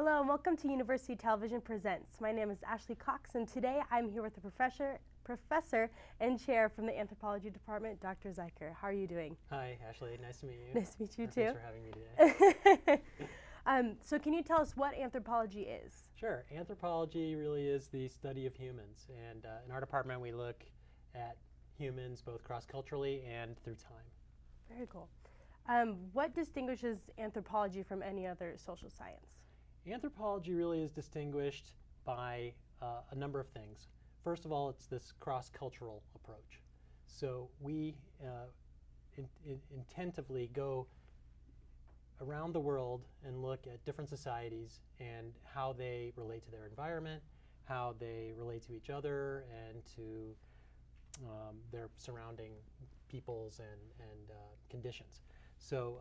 Hello and welcome to University Television Presents. My name is Ashley Cox and today I'm here with the professor and chair from the Anthropology Department, Dr. Ziker. How are you doing? Hi Ashley, nice to meet you. Nice to meet you too. Thanks for having me today. So can you tell us what anthropology is? Sure, anthropology really is the study of humans, and in our department we look at humans both cross-culturally and through time. Very cool. What distinguishes anthropology from any other social science? Anthropology really is distinguished by a number of things. First of all, it's this cross-cultural approach. So we intentively go around the world and look at different societies and how they relate to their environment, how they relate to each other and to their surrounding peoples and conditions. So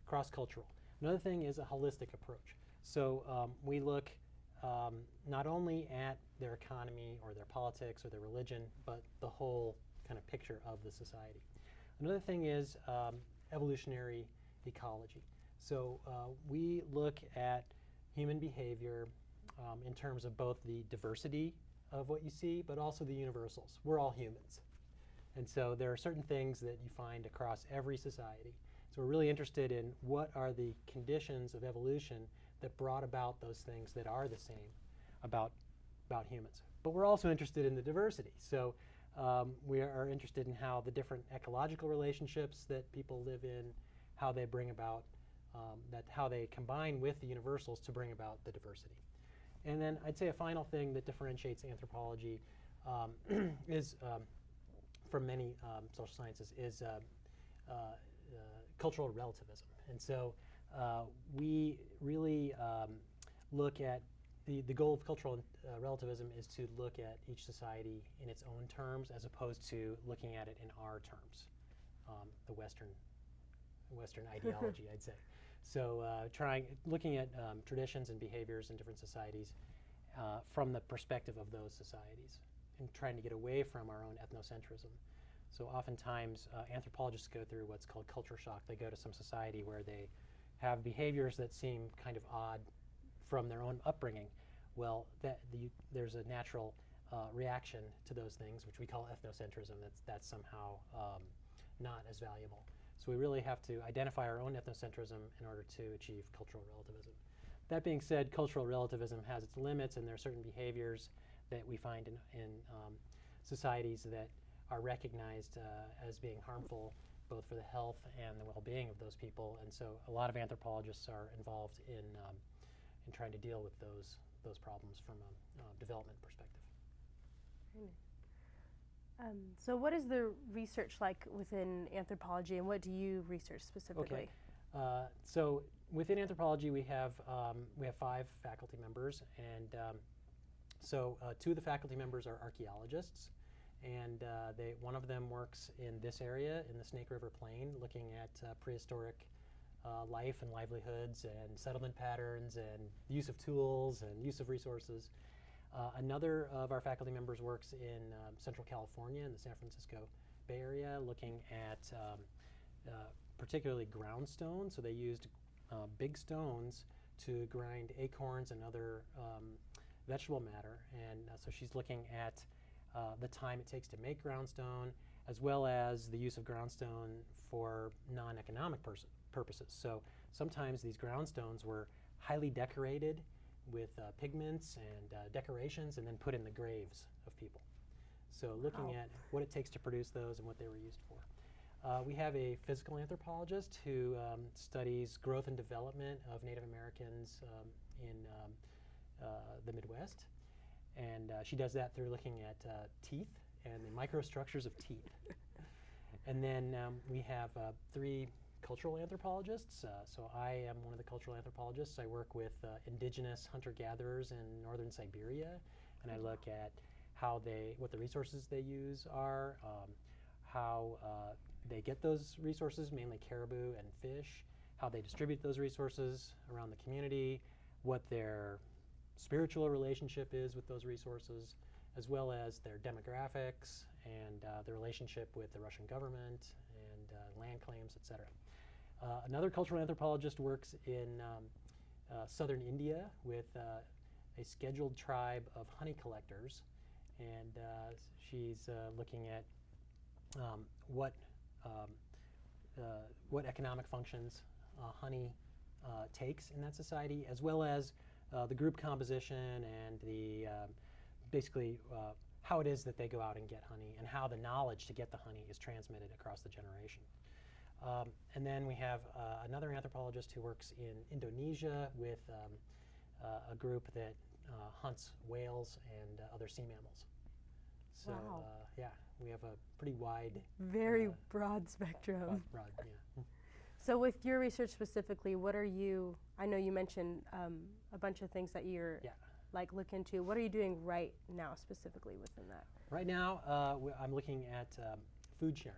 cross-cultural. Another thing is a holistic approach. So we look not only at their economy or their politics or their religion, but the whole kind of picture of the society. Another thing is evolutionary ecology. So we look at human behavior in terms of both the diversity of what you see, but also the universals. We're all humans. And so there are certain things that you find across every society. So we're really interested in what are the conditions of evolution that brought about those things that are the same about humans. But we're also interested in the diversity. So we are interested in how the different ecological relationships that people live in, how they bring about, how they combine with the universals to bring about the diversity. And then I'd say a final thing that differentiates anthropology is, from many social sciences, is cultural relativism. And so we really look at the goal of cultural relativism is to look at each society in its own terms as opposed to looking at it in our terms, the Western ideology, I'd say. So looking at traditions and behaviors in different societies from the perspective of those societies and trying to get away from our own ethnocentrism. So oftentimes anthropologists go through what's called culture shock. They go to some society where they have behaviors that seem kind of odd from their own upbringing. Well, there's a natural reaction to those things, which we call ethnocentrism. That's somehow not as valuable. So we really have to identify our own ethnocentrism in order to achieve cultural relativism. That being said, cultural relativism has its limits, and there are certain behaviors that we find in societies that are recognized as being harmful both for the health and the well-being of those people. And so a lot of anthropologists are involved in trying to deal with those problems from a development perspective. So what is the research like within anthropology, and what do you research specifically? Okay. So within anthropology, we have 5 faculty members, and so 2 of the faculty members are archaeologists, and one of them works in this area, in the Snake River Plain, looking at prehistoric life and livelihoods and settlement patterns and the use of tools and use of resources. Another of our faculty members works in Central California in the San Francisco Bay Area, looking at particularly ground stones. So they used big stones to grind acorns and other vegetable matter. And so she's looking at the time it takes to make groundstone, as well as the use of groundstone for non-economic purposes. So sometimes these groundstones were highly decorated with pigments and decorations and then put in the graves of people. So looking at what it takes to produce those and what they were used for. We have a physical anthropologist who studies growth and development of Native Americans in the Midwest. And she does that through looking at teeth and the microstructures of teeth. And then we have 3 cultural anthropologists. So I am one of the cultural anthropologists. I work with indigenous hunter-gatherers in northern Siberia, and I look at what the resources they use are, how they get those resources, mainly caribou and fish, how they distribute those resources around the community, what their spiritual relationship is with those resources, as well as their demographics and the relationship with the Russian government and land claims, etc. Another cultural anthropologist works in southern India with a scheduled tribe of honey collectors, and she's looking at what economic functions honey takes in that society, as well as the group composition and the basically how it is that they go out and get honey, and how the knowledge to get the honey is transmitted across the generation. And then we have another anthropologist who works in Indonesia with a group that hunts whales and other sea mammals. So Wow. yeah, we have a pretty wide, Very broad spectrum. broad, yeah. So with your research specifically, what are you, I know you mentioned a bunch of things that you're Yeah. like look into. What are you doing right now specifically within that? Right now, I'm looking at food sharing.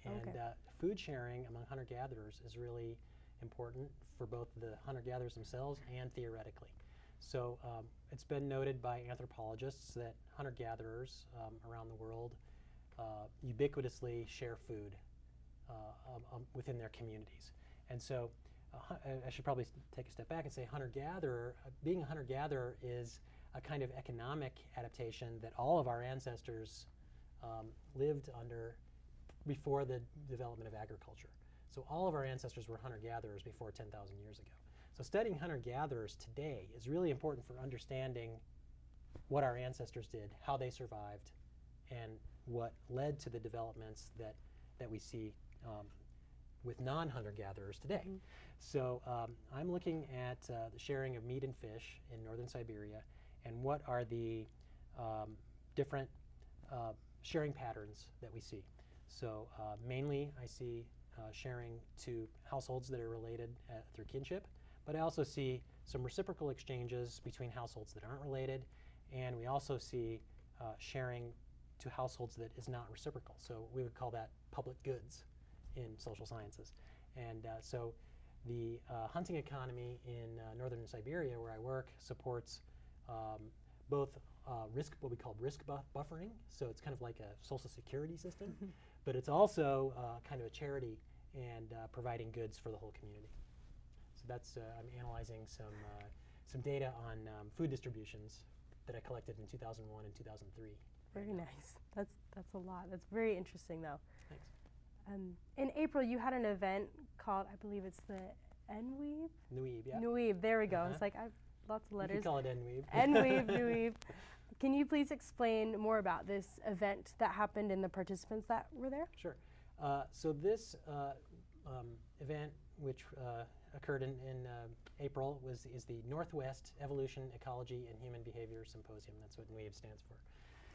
And Okay. Food sharing among hunter-gatherers is really important for both the hunter-gatherers themselves and theoretically. So it's been noted by anthropologists that hunter-gatherers around the world ubiquitously share food within their communities. And so I should probably take a step back and say hunter-gatherer, being a hunter-gatherer is a kind of economic adaptation that all of our ancestors lived under before the development of agriculture. So all of our ancestors were hunter-gatherers before 10,000 years ago. So studying hunter-gatherers today is really important for understanding what our ancestors did, how they survived, and what led to the developments that we see with non-hunter-gatherers today. Mhm. So I'm looking at the sharing of meat and fish in northern Siberia, and what are the different sharing patterns that we see. So mainly I see sharing to households that are related through kinship, but I also see some reciprocal exchanges between households that aren't related, and we also see sharing to households that is not reciprocal. So we would call that public goods in social sciences. And so the hunting economy in northern Siberia, where I work, supports both what we call risk buffering. So it's kind of like a social security system, but it's also kind of a charity and providing goods for the whole community. So that's I'm analyzing some data on food distributions that I collected in 2001 and 2003. Very nice. That's a lot. That's very interesting though. Thanks. In April, you had an event called, I believe it's the NWEEB? NWEEB, yeah. NWEEB, there we go. Uh-huh. It's like I've lots of You letters. can call it NWEEB. NWEEB, NWEEB. Can you please explain more about this event that happened and the participants that were there? Sure. So this event, which occurred in April, is the Northwest Evolution, Ecology, and Human Behavior Symposium. That's what NWEEB stands for.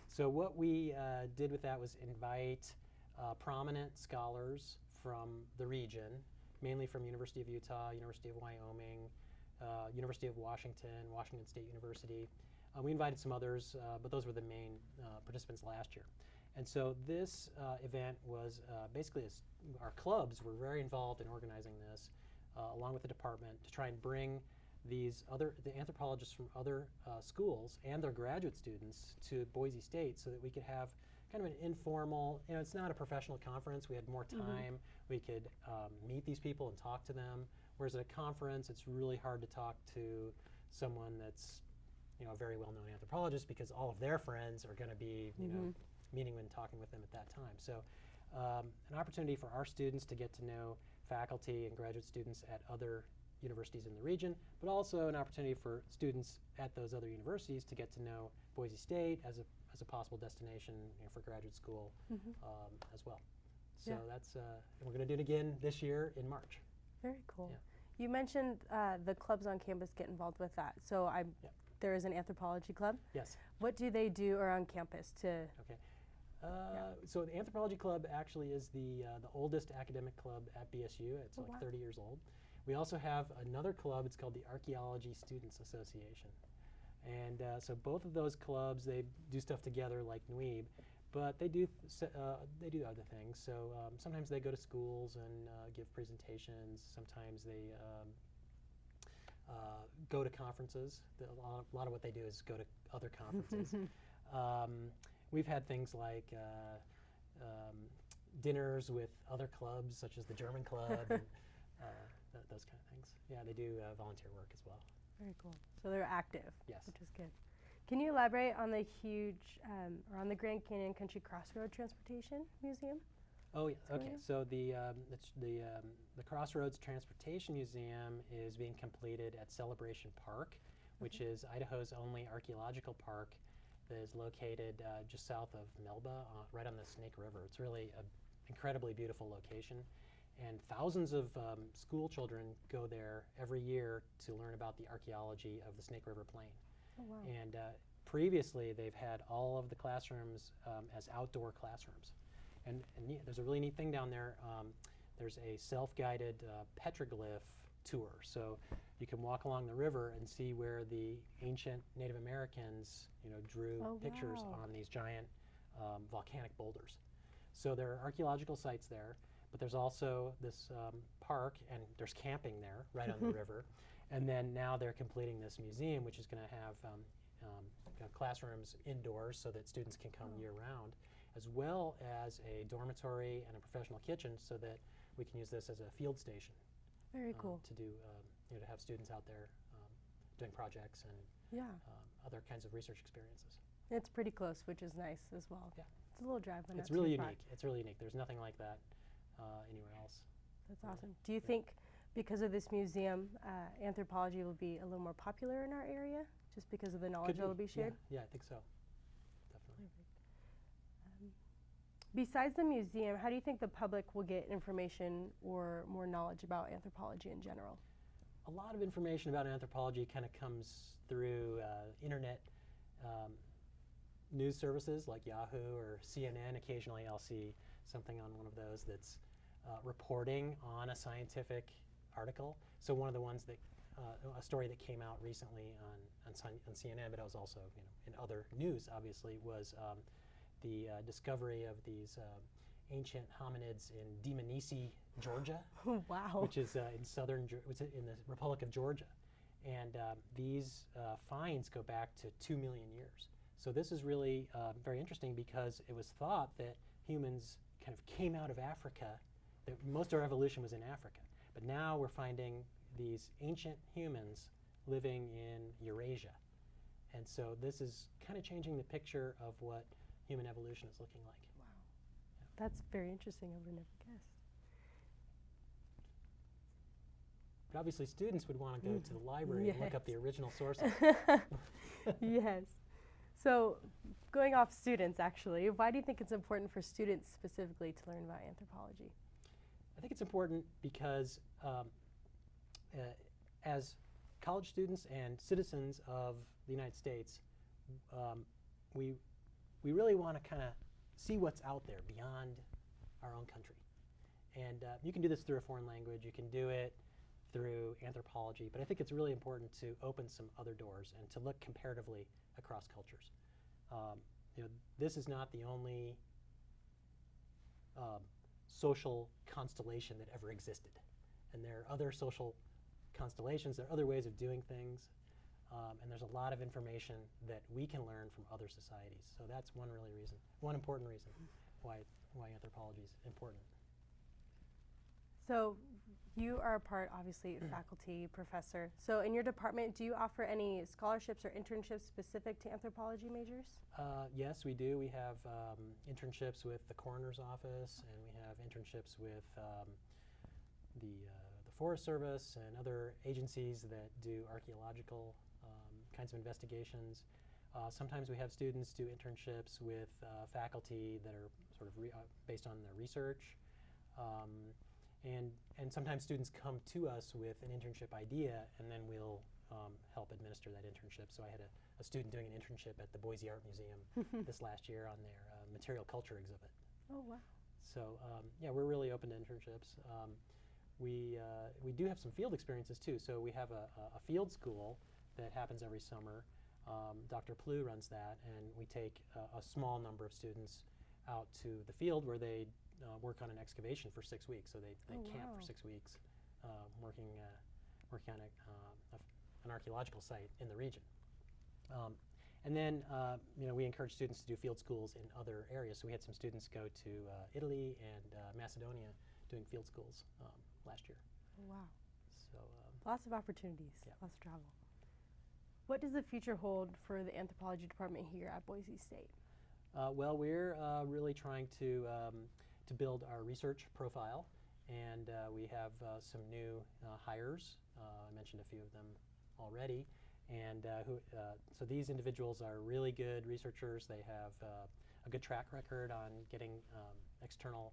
So what we did with that was invite prominent scholars from the region, mainly from University of Utah, University of Wyoming, University of Washington, Washington State University. We invited some others, but those were the main participants last year. And so this event was basically, our clubs were very involved in organizing this, along with the department, to try and bring the anthropologists from other schools and their graduate students to Boise State, so that we could have kind of an informal, it's not a professional conference, we had more time, we could meet these people and talk to them, whereas at a conference it's really hard to talk to someone that's a very well-known anthropologist, because all of their friends are going to be meeting and talking with them at that time. So an opportunity for our students to get to know faculty and graduate students at other universities in the region, but also an opportunity for students at those other universities to get to know Boise State as a possible destination for graduate school as well. So that's and we're going to do it again this year in March. Very cool. Yeah. You mentioned the clubs on campus get involved with that. So there is an Anthropology Club. Yes. What do they do around campus to? Okay. So the Anthropology Club actually is the oldest academic club at BSU. It's like 30 years old. We also have another club. It's called the Archaeology Students Association. And so both of those clubs, they do stuff together like NWEEB, but they do other things. So sometimes they go to schools and give presentations. Sometimes they go to conferences. A lot of what they do is go to other conferences. We've had things like dinners with other clubs, such as the German Club, and those kind of things. Yeah, they do volunteer work as well. Very cool. So they're active, Yes. which is good. Can you elaborate on the huge, or on the Grand Canyon Country Crossroad Transportation Museum? Oh, yeah. That's Okay. great. So the Crossroads Transportation Museum is being completed at Celebration Park, which is Idaho's only archaeological park that is located just south of Melba, right on the Snake River. It's really an incredibly beautiful location, and thousands of school children go there every year to learn about the archaeology of the Snake River Plain. Oh, wow. And previously, they've had all of the classrooms as outdoor classrooms. And there's a really neat thing down there. There's a self-guided petroglyph tour. So you can walk along the river and see where the ancient Native Americans, drew pictures wow. on these giant volcanic boulders. So there are archaeological sites there, but there's also this park, and there's camping there right on the river. And then now they're completing this museum, which is going to have classrooms indoors so that students can come year-round, as well as a dormitory and a professional kitchen so that we can use this as a field station. Very cool. To do, to have students out there doing projects and Yeah. Other kinds of research experiences. It's pretty close, which is nice as well. Yeah. It's a little drive, but It's not really too far. unique. It's really unique. There's nothing like that anywhere else. That's awesome. Do you think because of this museum, anthropology will be a little more popular in our area, just because of the knowledge that will be shared? Yeah, I think so. Definitely. Besides the museum, how do you think the public will get information or more knowledge about anthropology in general? A lot of information about anthropology kind of comes through internet news services like Yahoo or CNN. Occasionally I'll see something on one of those that's reporting on a scientific article. So one of the ones that, a story that came out recently on CNN, but it was also in other news obviously, was the discovery of these ancient hominids in Dmanisi, Georgia. Wow. Which is in in the Republic of Georgia. And these finds go back to 2 million years. So this is really very interesting because it was thought that humans kind of came out of Africa, that most of our evolution was in Africa. But now we're finding these ancient humans living in Eurasia. And so this is kind of changing the picture of what human evolution is looking like. Wow. That's very interesting. I would have never guessed. But obviously students would want to go to the library and look up the original sources. Yes. So going off students, actually, why do you think it's important for students specifically to learn about anthropology? I think it's important because as college students and citizens of the United States, we really want to kind of see what's out there beyond our own country. And you can do this through a foreign language. You can do it through anthropology. But I think it's really important to open some other doors and to look comparatively across cultures. This is not the only social constellation that ever existed. And there are other social constellations, there are other ways of doing things, and there's a lot of information that we can learn from other societies. So that's one important reason why anthropology is important. So you are a part, obviously, faculty, professor. So in your department, do you offer any scholarships or internships specific to anthropology majors? Yes, we do. We have internships with the coroner's office, and we have internships with the Forest Service and other agencies that do archaeological kinds of investigations. Sometimes we have students do internships with faculty that are sort of based on their research. And sometimes students come to us with an internship idea, and then we'll help administer that internship. So I had a student doing an internship at the Boise Art Museum this last year on their material culture exhibit. Oh, wow. So yeah, we're really open to internships. We do have some field experiences too. So we have a field school that happens every summer. Dr. Plu runs that, and we take a small number of students out to the field where they work on an excavation for 6 weeks. So they camp for 6 weeks, working on an archaeological site in the region. And then we encourage students to do field schools in other areas. So we had some students go to Italy and Macedonia doing field schools last year. Wow. So lots of opportunities, yeah. lots of travel. What does the future hold for the anthropology department here at Boise State? Well, we're really trying to build our research profile, and we have some new hires. I mentioned a few of them already, and so these individuals are really good researchers. They have a good track record on getting externally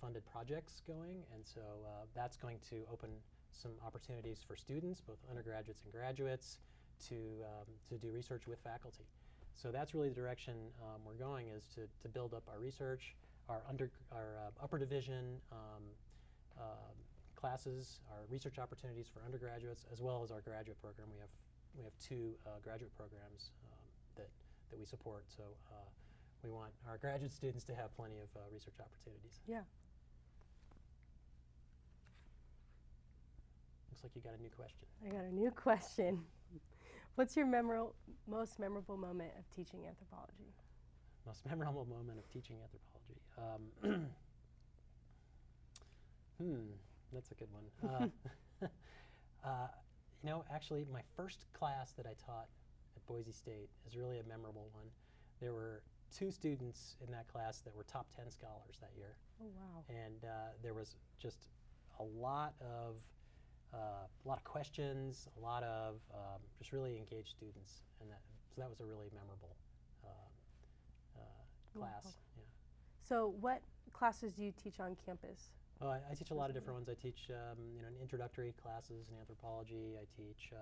funded projects going, and so that's going to open some opportunities for students, both undergraduates and graduates, to do research with faculty. So that's really the direction we're going, is to build up our research, our upper division classes, our research opportunities for undergraduates, as well as our graduate program. We have two graduate programs that we support. So we want our graduate students to have plenty of research opportunities. Yeah. Looks like you got a new question. I got a new question. What's your most memorable moment of teaching anthropology? Most memorable moment of teaching anthropology. That's a good one. You know, actually, my first class that I taught at Boise State is really a memorable one. There were 2 students in that class that were top 10 scholars that year. Oh, wow. And there was just a lot of questions, a lot of just really engaged students, and so that was a really memorable class. Wow. Yeah. So what classes do you teach on campus? Oh, I teach a lot of different ones. I teach introductory classes in anthropology. I teach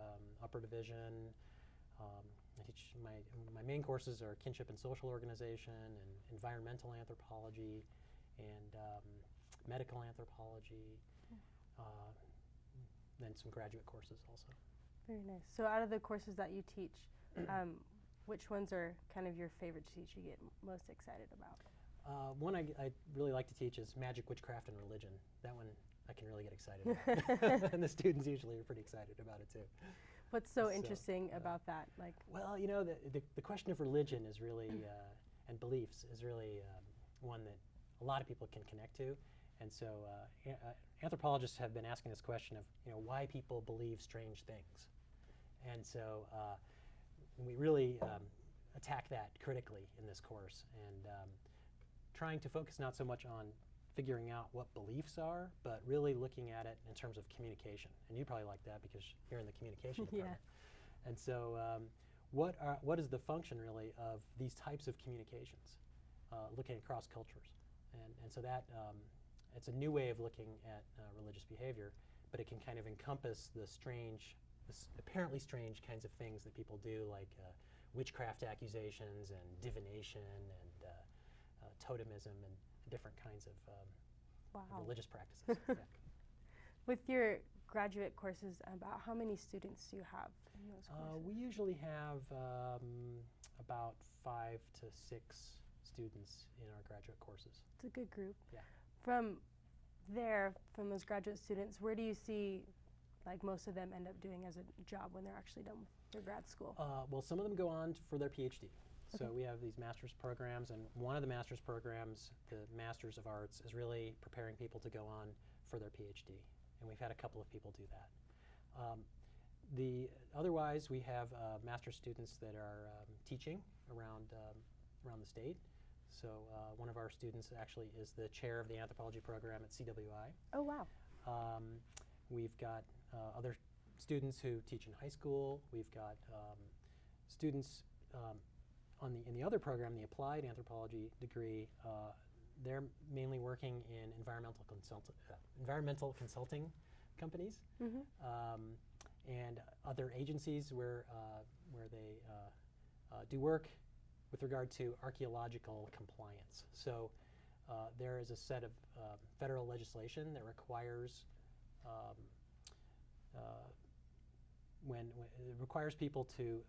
upper division. I teach my main courses are kinship and social organization, and environmental anthropology, and medical anthropology. Then some graduate courses also. Very nice. So out of the courses that you teach, which ones are kind of your favorite to teach, you get most excited about? One I really like to teach is magic, witchcraft, and religion. That one I can really get excited about. And the students usually are pretty excited about it too. What's so interesting about that? Like, well, you know, the question of religion is really, and beliefs is really one that a lot of people can connect to. And so anthropologists have been asking this question of, you know, why people believe strange things. And so we really attack that critically in this course, and trying to focus not so much on figuring out what beliefs are, but really looking at it in terms of communication. And you probably like that because you're in the communication department. Yeah. And so what is the function really of these types of communications, looking across cultures? And so that it's a new way of looking at religious behavior, but it can kind of encompass the apparently strange kinds of things that people do, like witchcraft accusations and divination and totemism and different kinds of religious practices. Yeah. With your graduate courses, about how many students do you have in those courses? We usually have about 5 to 6 students in our graduate courses. It's a good group. Yeah. From those graduate students, where do you see like most of them end up doing as a job when they're actually done with their grad school? Well, some of them go on for their PhD. Okay. So we have these master's programs, and one of the master's programs, the Masters of Arts, is really preparing people to go on for their PhD. And we've had a couple of people do that. Otherwise, we have master's students that are teaching around the state. So one of our students actually is the chair of the anthropology program at CWI. Oh, wow. We've got other students who teach in high school. We've got students in the other program, the applied anthropology degree. They're mainly working in environmental consulting companies, and other agencies where they do work with regard to archaeological compliance. So there is a set of federal legislation that requires it requires people to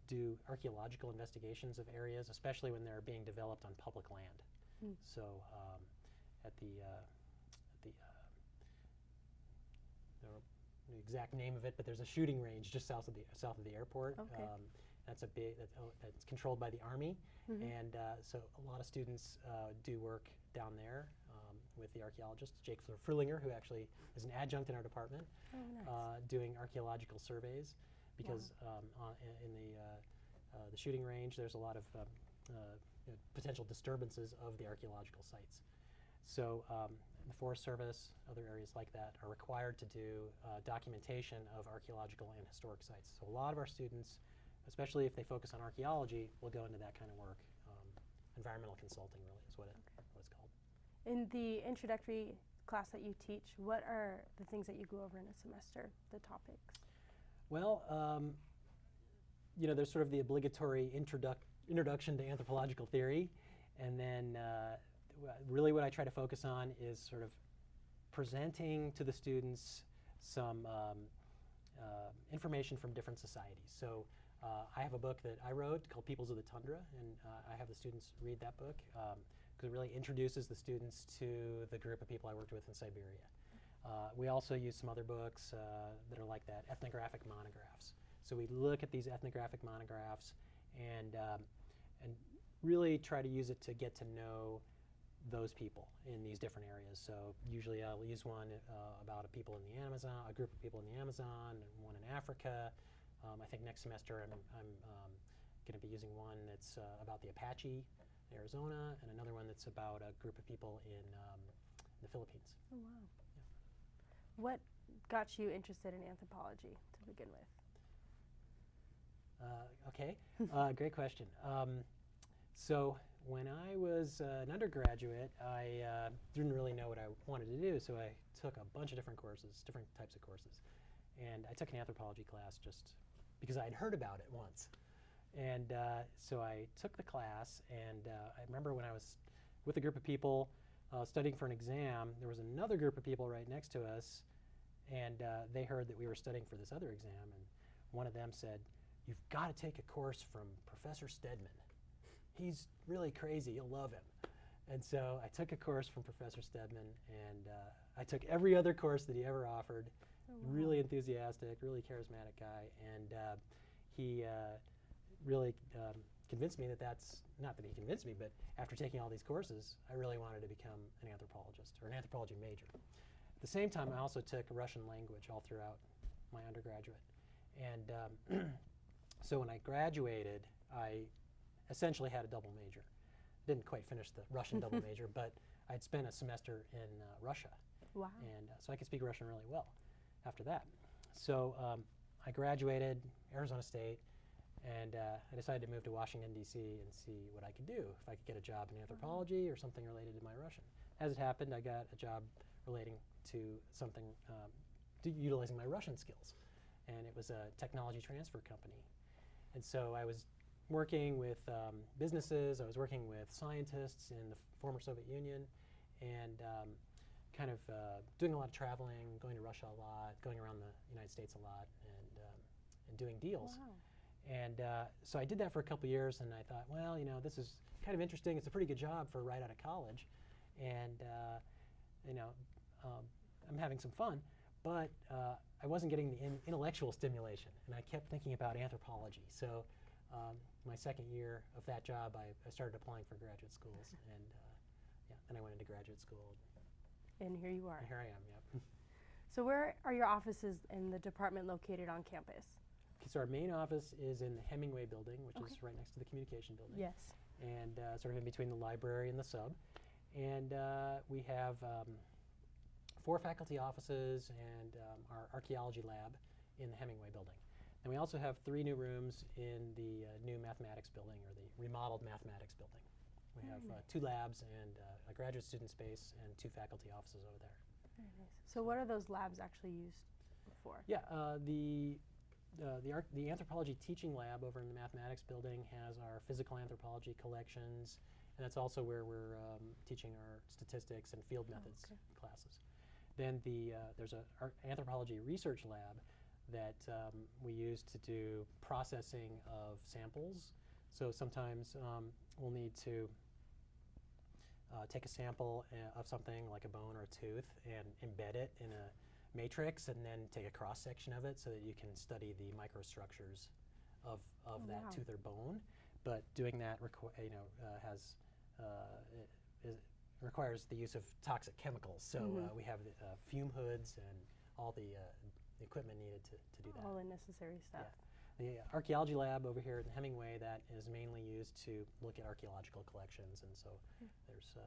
do archaeological investigations of areas, especially when they're being developed on public land. So at the exact name of it, but there's a shooting range just south of the airport. Okay. That's that's controlled by the Army, and so a lot of students do work down there. with the archaeologist, Jake Frullinger, who actually is an adjunct in our department, doing archaeological surveys, because in the shooting range, there's a lot of potential disturbances of the archaeological sites. So the Forest Service, other areas like that, are required to do documentation of archaeological and historic sites. So a lot of our students, especially if they focus on archaeology, will go into that kind of work. Environmental consulting really is what it's called. In the introductory class that you teach, what are the things that you go over in a semester, the topics? Well, there's sort of the obligatory introduction to anthropological theory, and then really what I try to focus on is sort of presenting to the students some information from different societies. So I have a book that I wrote called Peoples of the Tundra, and I have the students read that book because it really introduces the students to the group of people I worked with in Siberia. We also use some other books that are like that, Ethnographic Monographs. So we look at these ethnographic monographs and really try to use it to get to know those people in these different areas. So usually I'll use one about a people in the Amazon, a group of people in the Amazon, and one in Africa. I think next semester I'm going to be using one that's about the Apache in Arizona, and another one that's about a group of people in the Philippines. Oh, wow. Yeah. What got you interested in anthropology to begin with? Okay, great question. So when I was an undergraduate, I didn't really know what I wanted to do, so I took a bunch of different courses, different types of courses. And I took an anthropology class just because I had heard about it once. And so I took the class, and I remember when I was with a group of people studying for an exam, there was another group of people right next to us, and they heard that we were studying for this other exam, and one of them said, "You've got to take a course from Professor Stedman. He's really crazy, you'll love him." And so I took a course from Professor Stedman, and I took every other course that he ever offered. Oh, wow. Really enthusiastic, really charismatic guy, and he really convinced me that's, not that he convinced me, but after taking all these courses, I really wanted to become an anthropologist, or an anthropology major. At the same time, I also took Russian language all throughout my undergraduate. And so when I graduated, I essentially had a double major. Didn't quite finish the Russian double major, but I'd spent a semester in Russia. Wow. And so I could speak Russian really well after that. So I graduated Arizona State, and I decided to move to Washington, D.C. and see what I could do, if I could get a job in anthropology or something related to my Russian. As it happened, I got a job relating to something utilizing my Russian skills, and it was a technology transfer company. And so I was working with businesses, I was working with scientists in the former Soviet Union, and kind of doing a lot of traveling, going to Russia a lot, going around the United States a lot, and doing deals. Wow. And so I did that for a couple years, and I thought, well, this is kind of interesting. It's a pretty good job for right out of college, and I'm having some fun, but I wasn't getting the intellectual stimulation, and I kept thinking about anthropology. So my second year of that job, I started applying for graduate schools, and then I went into graduate school. And here you are. And here I am, yep. So where are your offices in the department located on campus? Okay, so our main office is in the Hemingway building, which is right next to the communication building. Yes. And sort of in between the library and the sub. And we have 4 faculty offices and our archaeology lab in the Hemingway building. And we also have 3 new rooms in the new mathematics building, or the remodeled mathematics building. We have 2 labs and a graduate student space and 2 faculty offices over there. Very nice. So what are those labs actually used for? Yeah, the anthropology teaching lab over in the mathematics building has our physical anthropology collections, and that's also where we're teaching our statistics and field methods classes. Then there's our anthropology research lab that we use to do processing of samples. So sometimes we'll need to take a sample of something like a bone or a tooth and embed it in a matrix, and then take a cross-section of it so that you can study the microstructures of that tooth or bone. But doing that requires the use of toxic chemicals. So we have the, fume hoods and all the equipment needed to do that. All the necessary stuff. Yeah. The archaeology lab over here at Hemingway, that is mainly used to look at archaeological collections, and so there's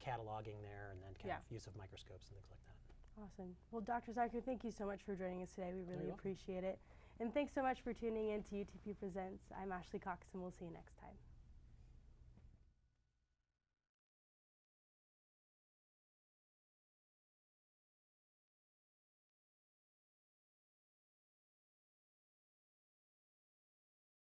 cataloging there, and then kind of use of microscopes and things like that. Awesome. Well, Dr. Ziker, thank you so much for joining us today. We really appreciate it. And thanks so much for tuning in to UTP Presents. I'm Ashley Cox, and we'll see you next time.